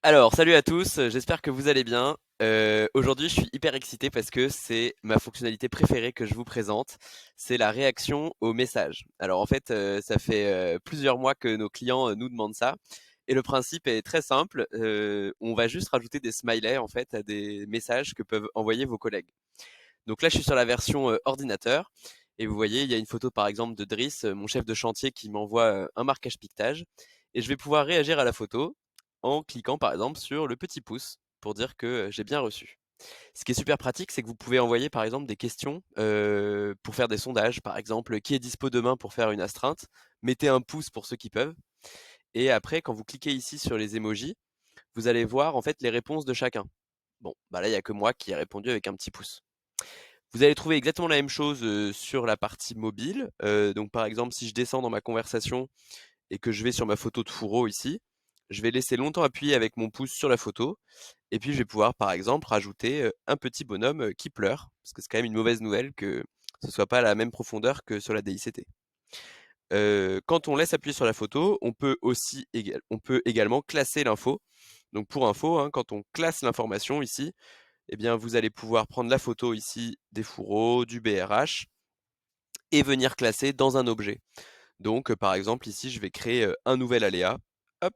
Alors, salut à tous, j'espère que vous allez bien. Aujourd'hui, je suis hyper excité parce que c'est ma fonctionnalité préférée que je vous présente. C'est la réaction aux messages. Alors, en fait, ça fait plusieurs mois que nos clients nous demandent ça. Et le principe est très simple. On va juste rajouter des smileys en fait à des messages que peuvent envoyer vos collègues. Donc là, je suis sur la version ordinateur. Et vous voyez, il y a une photo par exemple de Driss, mon chef de chantier, qui m'envoie un marquage piquetage. Et je vais pouvoir réagir à la photo en cliquant par exemple sur le petit pouce pour dire que j'ai bien reçu. Ce qui est super pratique, c'est que vous pouvez envoyer par exemple des questions pour faire des sondages. Par exemple, qui est dispo demain pour faire une astreinte? Mettez un pouce pour ceux qui peuvent. Et après, quand vous cliquez ici sur les emojis, vous allez voir en fait les réponses de chacun. Bon, bah là, il n'y a que moi qui ai répondu avec un petit pouce. Vous allez trouver exactement la même chose sur la partie mobile. Donc par exemple, si je descends dans ma conversation et que je vais sur ma photo de fourreau ici, je vais laisser longtemps appuyer avec mon pouce sur la photo. Et puis je vais pouvoir par exemple rajouter un petit bonhomme qui pleure. Parce que c'est quand même une mauvaise nouvelle que ce soit pas à la même profondeur que sur la DICT. Quand on laisse appuyer sur la photo, on peut également classer l'info. Donc pour info, hein, quand on classe l'information ici, eh bien, vous allez pouvoir prendre la photo ici des fourreaux, du BRH et venir classer dans un objet. Donc, par exemple, ici, je vais créer un nouvel aléa. Hop.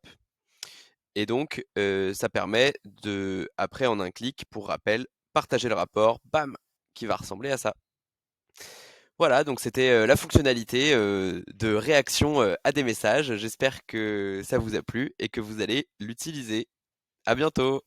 Et donc, ça permet de, après, en un clic, pour rappel, partager le rapport, bam, qui va ressembler à ça. Voilà, donc c'était la fonctionnalité de réaction à des messages. J'espère que ça vous a plu et que vous allez l'utiliser. À bientôt!